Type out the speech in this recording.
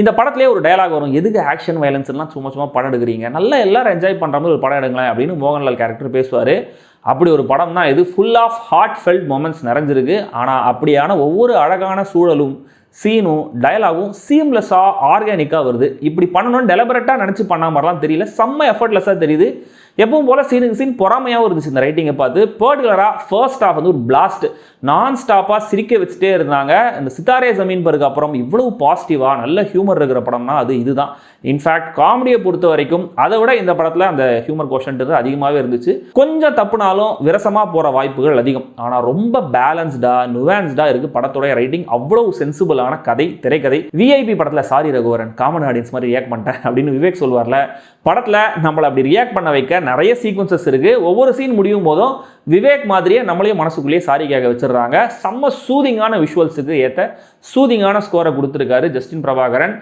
இந்த படத்திலே ஒரு டயலாக் வரும், எதுக்கு ஆக்ஷன் வயலன்ஸ் எல்லாம் சும்மா சும்மா படம் எடுக்கிறீங்க, நல்லா எல்லாரும் என்ஜாய் பண்ணுற மாதிரி ஒரு படம் எடுங்களேன் அப்படின்னு மோகன்லால் கேரக்டர் பேசுவார். அப்படி ஒரு படம் தான் இது. Full of heartfelt moments நிறைஞ்சிருக்கு. ஆனால் அப்படியான ஒவ்வொரு அழகான சூழலும் சீனும் டயலாகும் சீம்லெஸ்ஸாக ஆர்கானிக்காக வருது. இப்படி பண்ணணும்னு டெலிபரேட்டாக நினச்சி பண்ண மாதிரிலாம் தெரியல, செம்ம எஃபர்ட்லெஸ்ஸாக தெரியுது. எப்பவும் போல் சீனுக்கு சீன் பொறாமையாகவும் இருந்துச்சு இந்த ரைட்டிங்கை பார்த்து. பர்டிகுலராக ஃபர்ஸ்ட் ஹாஃப் வந்து ஒரு பிளாஸ்ட், நான் ஸ்டாப்பாக சிரிக்க வச்சுட்டே இருந்தாங்க. இந்த சித்தாரே ஜமீன் பருக்கு அப்புறம் இவ்வளவு பாசிட்டிவாக நல்ல ஹியூமர் இருக்கிற படம்னா அது இதுதான். இன்ஃபேக்ட் காமெடியை பொறுத்த வரைக்கும் அதை விட இந்த படத்தில் அந்த ஹியூமர் கோஷன்றது அதிகமாகவே இருந்துச்சு. கொஞ்சம் தப்புனாலும் விரசமாக போகிற வாய்ப்புகள் அதிகம். ஆனால் ரொம்ப பேலன்ஸ்டாக நுவான்ஸ்டாக இருக்குது படத்தோடைய ரைட்டிங். அவ்வளவு சென்சிபிளான கதை, திரைக்கதை. விஐபி படத்தில் சாரி ரகுவரன் காமன் ஆடியன்ஸ் மாதிரி ரியாக்ட் பண்ணிட்டேன் அப்படின்னு விவேக் சொல்வார்ல, படத்தில் நம்மளை அப்படி ரியாக்ட் பண்ண வைக்க நிறைய சீக்வன்சஸ் இருக்குது. ஒவ்வொரு சீன் முடியும் போதும் விவேக் மாதிரியே நம்மளையும் மனசுக்குள்ளேயே சாரி கேட்க வச்சிடுறாங்க. செம்ம சூதிங்கான விஷுவல்ஸுக்கு ஏற்ற சூதிங்கான ஸ்கோரை கொடுத்துருக்காரு ஜஸ்டின் பிரபாகரன்.